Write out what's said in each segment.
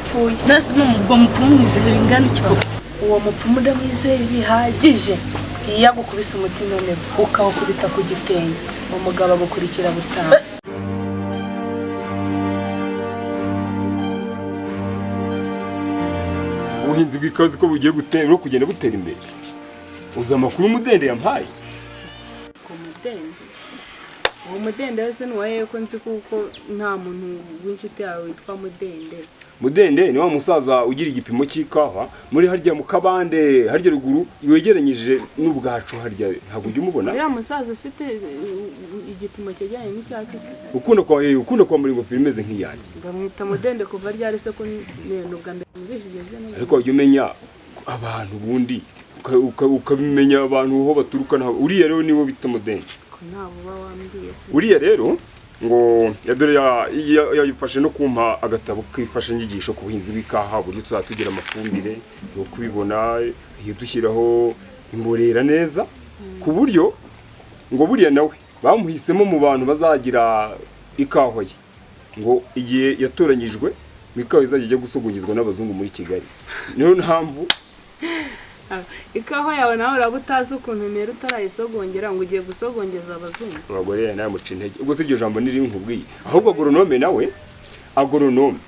yapfuye nasi n'umubwo mupfumu mwizeye bingana icyo uwo mupfumu ndamwizeye bihagije iyo agukubise umutima none ukawukubita ku gitenge umugabo agukurikira butaha ubuhinzi bw'ikaze ko bugiye gutera no kugenda butera imbere uza amakuru umudende yampaye ku mudende uwo mudende wese nuwaye ko nzi kuko nta muntu w'inshuti yawe witwa mudende ni wa musaza ugira igipimo cy'ikawa muri harya mu kabande harya ruguru wegeranyije n'ubwacu harya ntabwo ujya umubona ya musaza ufite igipimo cyegeranye n'icyacu se ukunda kwa muri ngofero imeze nk'iyanjye ndamwita mudende kuva ryari se ko nubwa mbere mubishigeze ariko wajya umenya abantu bundi ukabimenya abantu aho baturuka naho uriya rero niwo bita mudende ko nabo bawambwiye se uriya rero ngo yadore yayifashe no kumpa agatabo kwifasha inyigisho ku buhinzi bw'ikawa buryo tuzatugira amafumbire no kubibona iyo dushyiraho imborera neza ku buryo ngo buriya nawe bamuhisemo mu bantu bazagira ikawa ye ngo igihe yatoranyijwe mu ikawa izajya ijya gusogongezwa n'abazungu muri Kigali niyo mpamvu ikawa yawe nawe urabutazi ukuntu imera utarayisogongera ngo ugiye gusogongeza abazungu abagore nawe muca intege ubwo si iryo jambo niri nkubwiye ahubwo agoronome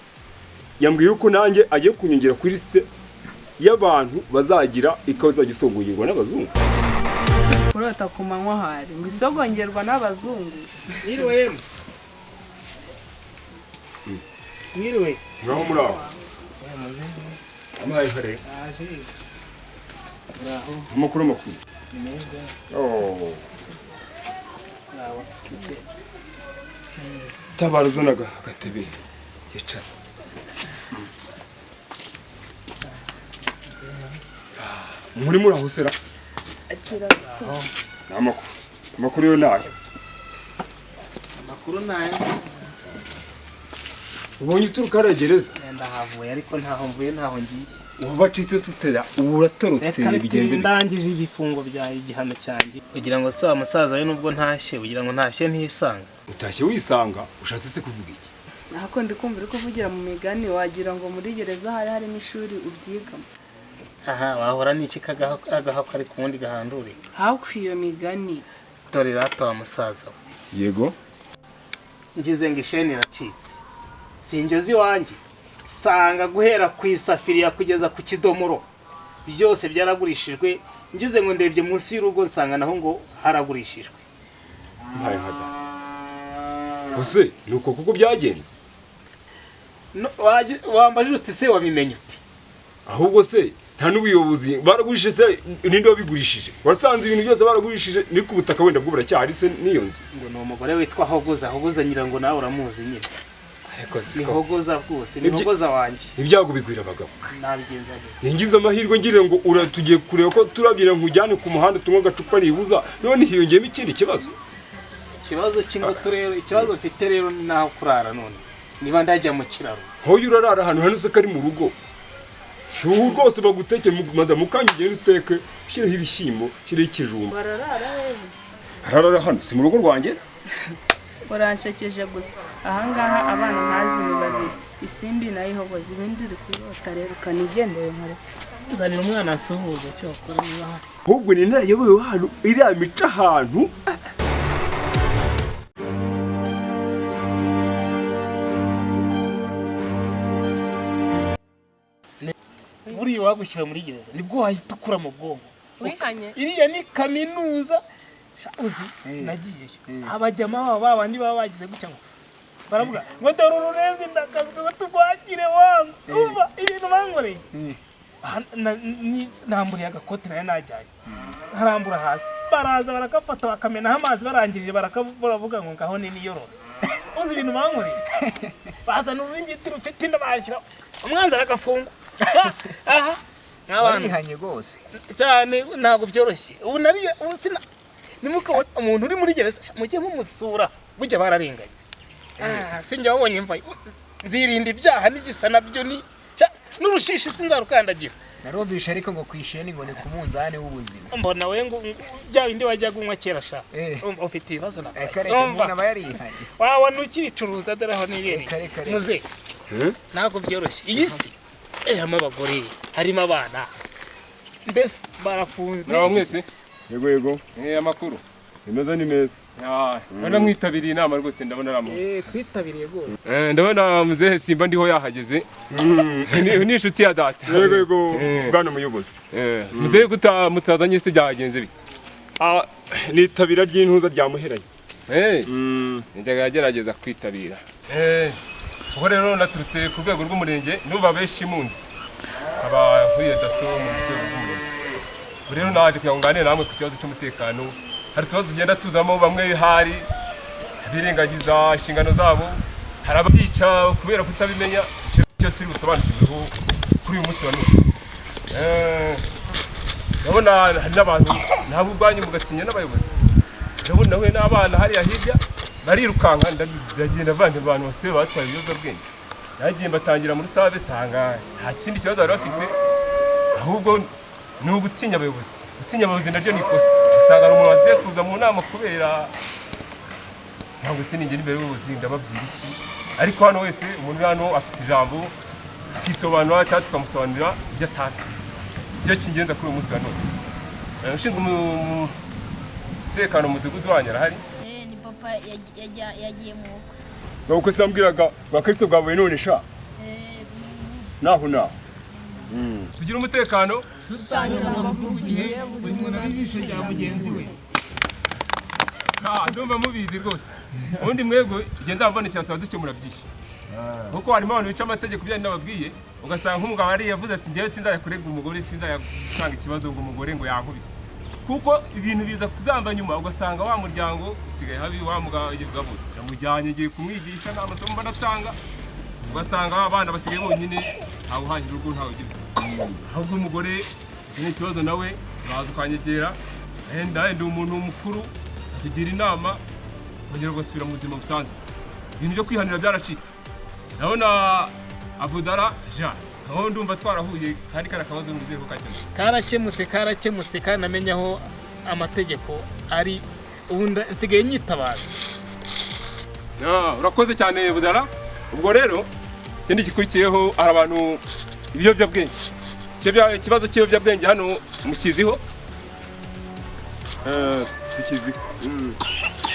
yambwiye yuko nanjye agiye kunyongera kuri liste y'abantu bazagira ikawa izajya isogongerwa n'abazungu urota ku manywa hari ngo isogongerwa n'abazungu Mwiriwe ngaho muri aho amaye kare amakuru tabaruzo nagatebe yicara muri aho sera akira amakuru yo nayo amakuru nayo ubonye uturuka aragereza ndahavuye ariko ntaho mvuye ntaho ngiye wabacitse sutera uratorotse bigenze ndangije ibifungo bya igihano cyanjye kugira ngo se musaza we nubwo ntashye kugira ngo ntashye ntisanga utashye wisanga ushatse se kuvuga iki nako ndikumvira ko uvugira mu migani wagira ngo muri gereza harimo ishuri ubyigamo wahora n'iki kagaha kari ku wundi gahandure hakwiyo migani dore rato wa musaza we yego ngize ngo isheni iracitse singeze iwanjye sanga guhera ku isafiriya kugeza ku kidomoro byose byaragurishijwe ngize ngo ndebye munsi y'urugo nsanga naho ngo haragurishijwe mpaye nkada bose nuko kuko byagenze wambajije uti se wabimenye uti ahubwo se nta n'ubuyobozi baragurishije se ninde wabigurishije wasanze ibintu byose baragurishije ni ku butaka wenda bwo buracyari se niyo nzu ngo ni umugore witwa Hogoza nyirango nawe uramuzi nyine ni Hogoza rwose ni Hogoza wanjye ibyago bigwira abagabo nabigenza ningize amahirwe ngire ngo uratugiye kureba ko turabira nkujyane ku muhanda tumwe agacupa nibuza none hiyongeyemo ikindi kibazo cy'ingutu rero ikibazo mfite rero ni naho kurara none niba ndajya mu kiraro hoyo urarara ahantu hanise kari mu rugo shuhu rwose bagutekeye madamu kandi ugende uteke ushyireho ibishyimbo ushyireho ikijumba bararara hehe harara hano si mu rugo rwanjye se uranshekeje gusa ahangaha abana ntazi ni babiri isimbi nayo Hogoza ibindi uri kurota rero ukanigendeye nkore nzanira umwana asuhuza cyo akora niba hari ahubwo ni narayobewe hano iriya mica ahantu buriya wagushyira muri gereza nibwo wahita ukura mu bwonko wihanye iriya ni kaminuza uzi nagiyeyo abajyama babandi baba bagize gutya ngo baravuga ngo dore ururezi ndakazwe batugwakire wangu umva ibintu bankoreye namburiye agakote nayo najyanye harambura hasi baraza barakafata bakamenaho amazi barangije baravuga ngo ngaho ni niyorose uzi ibintu bankoreye bazana ururingiti rufite inda bashyira umwanzi aragafunga aha barihanye rwose cyane ntabwo byoroshye ubu nariye ubusina nimuka umuntu uri muri gereza mujye mumusura bujya bararenganye sinjye wabonye mva nzirinda ibyaha n'igisa nabyo ni n'urushishi sinzarukandagira narumvisha ariko ngo kwisheni ngo ni ku munzani w'ubuzima. Mbona we ngo bya bindi wajya gunywa kera sha. Ufite ibibazo na umuntu aba yarihanye. Wawa nukibicuruza daraho nibere. Muze. Ntabwo byoroshye. Iyi si amabagore harimo abana. Mbese barafunze. Nawe mwese. Yego. Amakuru. Imeza ni meza. None mwitabiriye inama rwose ndabona ramo. Twitabiriye rwose. Ndabona muzehe Simba ndiho yahageze. Ni inshuti ya data. Yego. Bwana muyobozi. Muzehe mutazanye se byagenze bite? Nitabira ry'intuza rya muheranye. Njyaga yagerageza kwitabira. Ubwo rero naturutse ku rwego rw'umurenge nuba beshi munzi. Abahuye daso mu rwego rw'umurenge. Rero naje kuyangane namwe ku kibazo cy'umutekano. Hari tubazo tugenda tuzamo bamwe hari birengagiza inshingano zabo, hari ababyica kubera kutabimenya icyo turi busobanukirweho kuri uyu munsi wa none. Ndabona hari n'abantu ntabwo ubwanyu mugatinya n'abayobozi. Ndabona nawe n'abana hariya hirya barirukanka ndagenda vande abantu bose batwaye ibiyobyabwenge. Nagiye mbatangira muri sabe sanga nta kindi kibazo bari bafite ahubwo ni ugutinya abayobozi. Gutinya abayobozi naryo ni ikosa. Usanga ari umuntu agiye kuza mu nama kubera ntabwo se ninjye n'imbere y'ubuyobozi ndababwira iki. Ariko hano wese umuntu hano afite ijambo akisobanura cyangwa tukamusobanurira ibyo atazi. Ibyo kingenza kuri uyu munsi wa none. Ushinzwe umutekano mu mudugudu wanyu arahari? Ni papa yagiye mu bukwe. Uko sambwiraga bakaritse bwabaye none sha. Naho. Tugira umutekano dutangira amakuru gihe buri muntu abishe rya mugenzi we. Ndumva mubizi rwose. Ubundi mwebwe igenda mbona cyatsa dukemura byinshi. Kuko harimo abantu bica amategeko byandi nababwiye ugasanga nk'umugabo ari yavuze ati ngewe sinzaya kurega umugore sinzaya gutanga ikibazo ngo umugore ngo yankubise. Kuko ibintu biza kuzamba nyuma ugasanga wa muryango usigaye habi wa mugabo yigabura. Yamujyanye ngiye kumwigisha nta masomo mbanatanga. Ugasanga abana basigaye bonyine ntawe uhahira urugo ntawe ugira. Ahubwo umugore ni ikibazo nawe baza ukanyegera ndi umuntu mukuru tugira inama kongera gusubira mu buzima busanzwe. Ibintu byo kwihanira byaracitse. Ndabona Abudara ja aho ndumva twarahuye kandi karakabazo n'izeye ko karakemutse kandi namenye aho amategeko ari ubundi nsigaye nyitabaza. Urakoze cyane Budara. Ubwo rero ikindi gikurikiyeho ari abantu ibiyobyabwenge. Ikibazo cy'ibiyobyabwenge hano mukiziho? Tukiziho.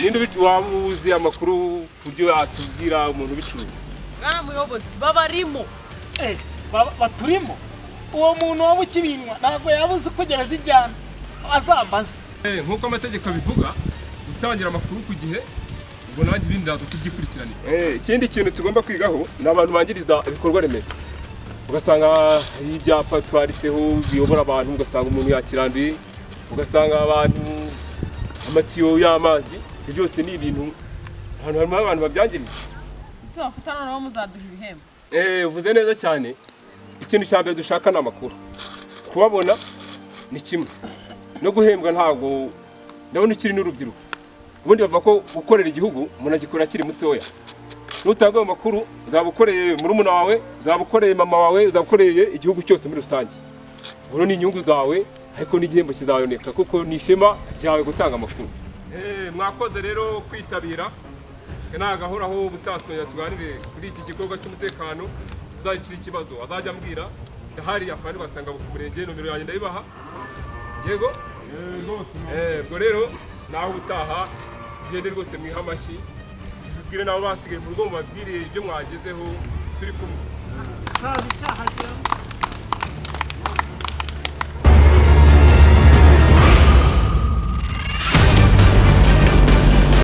Ninde wabuzi amakuru buryo atubwira umuntu bicuruza? Bwana muyobozi babarimo. Baturimo. Uwo muntu wabukibinwa ntabwo yabuze kugereza ijyana azambaza. Nkuko amategeko bivuga gutangira amakuru ku gihe ubwo nanjye ibindi ndaza kubyikurikirana. Ikindi kintu tugomba kwigaho ni abantu bangiriza ibikorwa remezo. Ugasanga ibyapa twaritseho biyobora abantu ugasanga umuntu yakiranduye ugasanga abantu amatiyo y'amazi byose ni ibintu harimo abantu babyangiriza. Tubafatana nabo muzaduha ibihembo. Uvuze neza cyane. Ikintu cya mbere dushaka ni amakuru. Kubabona ni kimwe no guhembwa ntago ndabona ukiri n'urubyiruko. Ubundi bavuga ko gukorera igihugu umuntu agikora akiri mutoya. Nutanga amakuru uzabukoreye murumuna wawe, uzabukoreye mama wawe, uzabukoreye igihugu cyose muri rusange. Buro ni inyungu zawe ariko n'igihembo kizaboneka kuko ni ishema ryawe gutanga amakuru. Mwakoze rero kwitabira. Nagahoraho butasonye tuganire kuri iki gikorwa cy'umutekano. Uzakira ikibazo azajya ambwira hari afari batanga ku murenge nomero yanjye ndayibaha. Yego? Ubwo rero naho utaha gende rwose mwiha amashyi. Bwire nabo basigaye mu rugo mubabwire ibyo mwagezeho turi kumwe.